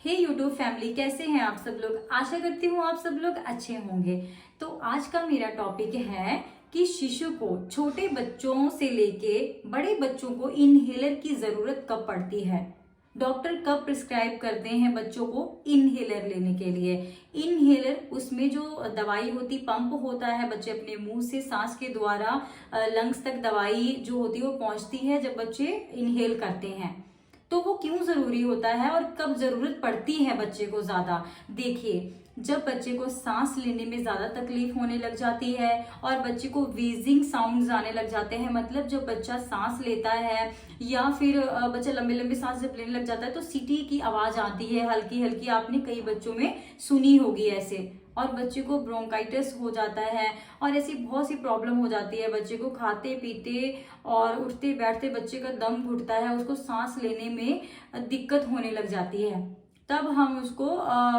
हे YouTube family, कैसे हैं आप सब लोग। आशा करती हूँ आप सब लोग अच्छे होंगे। तो आज का मेरा टॉपिक है कि शिशु को छोटे बच्चों से लेके बड़े बच्चों को इनहेलर की जरूरत कब पड़ती है। डॉक्टर कब प्रिस्क्राइब करते हैं बच्चों को इनहेलर लेने के लिए। इनहेलर उसमें जो दवाई होती, पंप होता है, बच्चे अपने मुंह से सांस के द्वारा लंग्स तक दवाई जो होती है वो पहुंचती है जब बच्चे इनहेल करते हैं। तो वो क्यों जरूरी होता है और कब जरूरत पड़ती है बच्चे को ज्यादा। देखिए, जब बच्चे को सांस लेने में ज्यादा तकलीफ होने लग जाती है और बच्चे को वीजिंग साउंड्स आने लग जाते हैं, मतलब जब बच्चा सांस लेता है या फिर बच्चा लंबे लंबे सांस जब लेने लग जाता है तो सीटी की आवाज आती है हल्की हल्की, आपने कई बच्चों में सुनी होगी ऐसे। और बच्चे को ब्रोंकाइटिस हो जाता है और ऐसी बहुत सी प्रॉब्लम हो जाती है। बच्चे को खाते पीते और उठते बैठते बच्चे का दम घुटता है, उसको सांस लेने में दिक्कत होने लग जाती है। तब हम उसको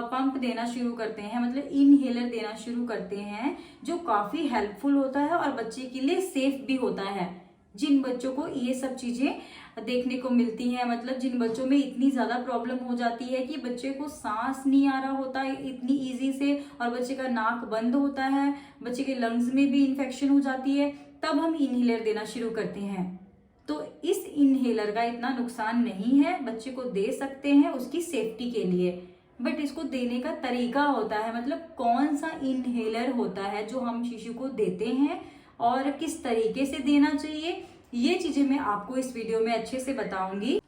पंप देना शुरू करते हैं, मतलब इनहेलर देना शुरू करते हैं, जो काफी हेल्पफुल होता है और बच्चे के लिए सेफ भी होता है। जिन बच्चों को ये सब चीजें देखने को मिलती हैं, मतलब जिन बच्चों में इतनी ज्यादा प्रॉब्लम हो जाती है कि बच्चे को सांस नहीं आ रहा होता इतनी इजी से और बच्चे का नाक बंद होता है, बच्चे के लंग्स में भी इन्फेक्शन हो जाती है, तब हम इनहेलर देना शुरू करते हैं। तो इस इनहेलर का इतना नुकसान नहीं है, बच्चे को दे सकते हैं उसकी सेफ्टी के लिए। बट इसको देने का तरीका होता है, मतलब कौन सा इनहेलर होता है जो हम शिशु को देते हैं और किस तरीके से देना चाहिए, ये चीजें मैं आपको इस वीडियो में अच्छे से बताऊंगी।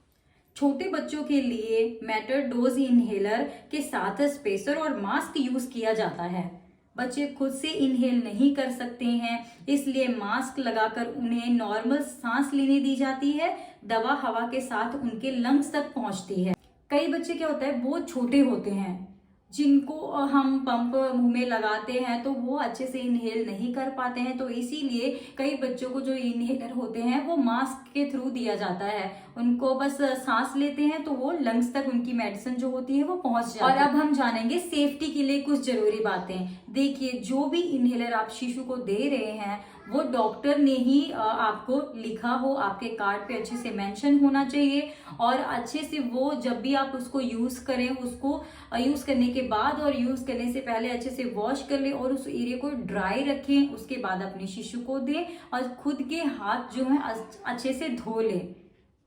छोटे बच्चों के लिए मैटर डोज इनहेलर के साथ स्पेसर और मास्क यूज किया जाता है। बच्चे खुद से इनहेल नहीं कर सकते हैं, इसलिए मास्क लगाकर उन्हें नॉर्मल सांस लेने दी जाती है। दवा हवा के साथ उनके लंग्स तक पहुंचती है। कई बच्चे क्या होता है, बहुत छोटे होते हैं, जिनको हम पंप मुंह में लगाते हैं तो वो अच्छे से इनहेल नहीं कर पाते हैं। तो इसीलिए कई बच्चों को जो इनहेलर होते हैं वो मास्क के थ्रू दिया जाता है। उनको बस सांस लेते हैं तो वो लंग्स तक उनकी मेडिसिन जो होती है वो पहुंच जाती है। और अब हम जानेंगे सेफ्टी के लिए कुछ जरूरी बातें। देखिए, जो भी इनहेलर आप शिशु को दे रहे हैं वो डॉक्टर ने ही आपको लिखा हो, आपके कार्ड पे अच्छे से मेंशन होना चाहिए। और अच्छे से वो जब भी आप उसको यूज करें, उसको यूज करने के बाद और यूज करने से पहले अच्छे से वॉश कर ले और उस एरिया को ड्राई रखें। उसके बाद अपने शिशु को दें और खुद के हाथ जो है अच्छे से धो ले।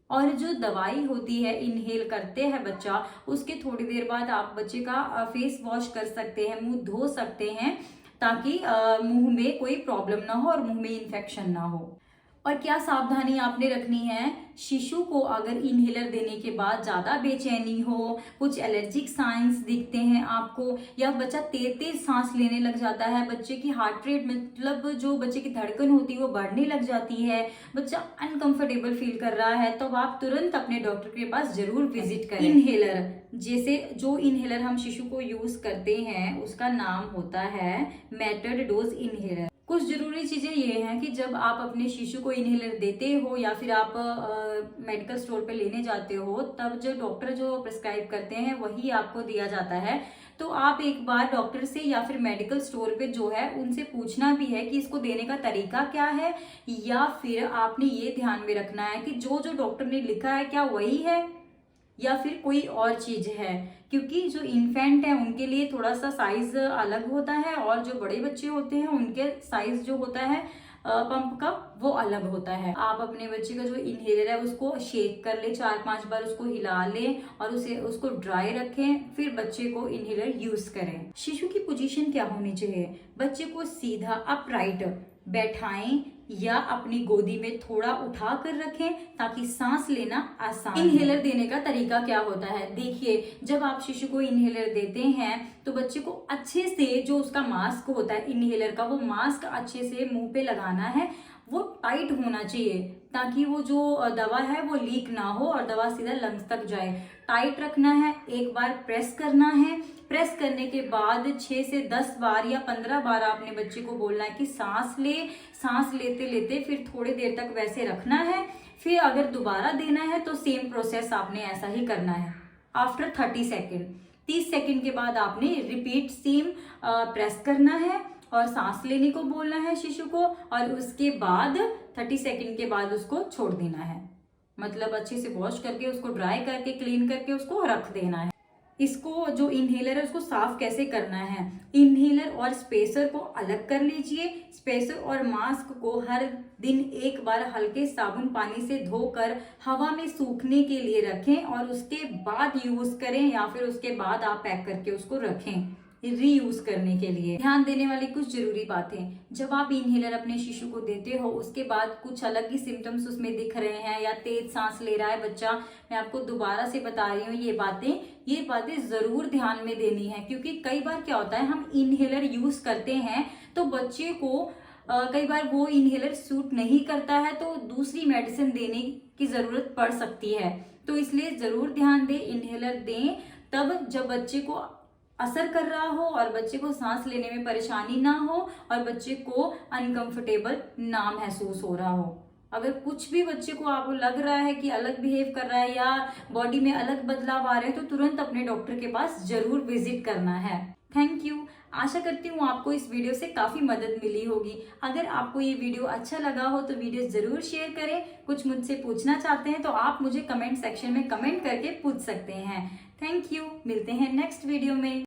और जो दवाई होती है इनहेल करते हैं बच्चा, उसके थोड़ी देर बाद आप बच्चे का फेस वॉश कर सकते हैं, मुंह धो सकते हैं, ताकि मुंह में कोई प्रॉब्लम ना हो और मुंह में इन्फेक्शन ना हो। और क्या सावधानी आपने रखनी है, शिशु को अगर इनहेलर देने के बाद ज्यादा बेचैनी हो, कुछ एलर्जिक साइंस दिखते हैं आपको, या बच्चा तेज तेज सांस लेने लग जाता है, बच्चे की हार्ट रेट मतलब जो बच्चे की धड़कन होती है वो बढ़ने लग जाती है, बच्चा अनकंफर्टेबल फील कर रहा है, तो आप तुरंत अपने डॉक्टर के पास जरूर विजिट करें। इनहेलर, जैसे जो इनहेलर हम शिशु को यूज करते हैं उसका नाम होता है मेथड डोज इनहेलर। कुछ जरूरी चीजें ये हैं कि जब आप अपने शिशु को इनहेलर देते हो या फिर आप मेडिकल स्टोर पे लेने जाते हो, तब जो डॉक्टर जो प्रिस्क्राइब करते हैं वही आपको दिया जाता है। तो आप एक बार डॉक्टर से या फिर मेडिकल स्टोर पे जो है उनसे पूछना भी है कि इसको देने का तरीका क्या है, या फिर आपने ये ध्यान में रखना है कि जो जो डॉक्टर ने लिखा है क्या वही है या फिर कोई और चीज है। क्योंकि जो इन्फेंट है उनके लिए थोड़ा सा साइज अलग होता है और जो बड़े बच्चे होते हैं उनके साइज जो होता है पंप का वो अलग होता है। आप अपने बच्चे का जो इनहेलर है उसको शेक कर ले, 4-5 बार उसको हिला ले और उसको ड्राई रखें, फिर बच्चे को इनहेलर यूज करें। शिशु की पोजीशन क्या होनी चाहिए, बच्चे को सीधा अपराइट बैठाएं या अपनी गोदी में थोड़ा उठा कर रखें ताकि सांस लेना आसान। इनहेलर देने का तरीका क्या होता है, देखिए, जब आप शिशु को इनहेलर देते हैं तो बच्चे को अच्छे से जो उसका मास्क होता है इनहेलर का, वो मास्क अच्छे से मुंह पे लगाना है, वो टाइट होना चाहिए ताकि वो जो दवा है वो लीक ना हो और दवा सीधा लंग्स तक जाए। टाइट रखना है, एक बार प्रेस करना है, प्रेस करने के बाद 6 से 10 बार या 15 बार आपने बच्चे को बोलना है कि सांस ले। सांस लेते लेते फिर थोड़ी देर तक वैसे रखना है, फिर अगर दोबारा देना है तो सेम प्रोसेस आपने ऐसा ही करना है। आफ्टर 30 सेकेंड, 30 सेकेंड के बाद आपने रिपीट सेम प्रेस करना है और सांस लेने को बोलना है शिशु को, और उसके बाद 30 सेकेंड के बाद उसको छोड़ देना है, मतलब अच्छे से वॉश करके उसको ड्राई करके क्लीन करके उसको रख देना है। इसको जो इनहेलर है उसको साफ कैसे करना है। इनहेलर और स्पेसर को अलग कर लीजिए। स्पेसर और मास्क को हर दिन एक बार हल्के साबुन पानी से धोकर हवा में सूखने के लिए रखें और उसके बाद यूज करें, या फिर उसके बाद आप पैक करके उसको रखें रीयूज करने के लिए। ध्यान देने वाली कुछ जरूरी बातें, जब आप इनहेलर अपने शिशु को देते हो उसके बाद कुछ अलग ही सिम्टम्स उसमें दिख रहे हैं या तेज सांस ले रहा है बच्चा, मैं आपको दोबारा से बता रही हूँ ये बातें जरूर ध्यान में देनी है। क्योंकि कई बार क्या होता है, हम इनहेलर यूज करते हैं तो बच्चे को कई बार वो इनहेलर सूट नहीं करता है तो दूसरी मेडिसिन देने की जरूरत पड़ सकती है। तो इसलिए जरूर ध्यान दें, इनहेलर दें तब जब बच्चे को असर कर रहा हो और बच्चे को सांस लेने में परेशानी ना हो और बच्चे को अनकंफर्टेबल ना महसूस हो रहा हो। अगर कुछ भी बच्चे को आपको लग रहा है कि अलग बिहेव कर रहा है या बॉडी में अलग बदलाव आ रहे हैं तो तुरंत अपने डॉक्टर के पास जरूर विजिट करना है। Thank you. आशा करती हूँ आपको इस वीडियो से काफी मदद मिली होगी। अगर आपको ये वीडियो अच्छा लगा हो तो वीडियो जरूर शेयर करें। कुछ मुझसे पूछना चाहते हैं तो आप मुझे कमेंट सेक्शन में कमेंट करके पूछ सकते हैं। Thank you. मिलते हैं नेक्स्ट वीडियो में।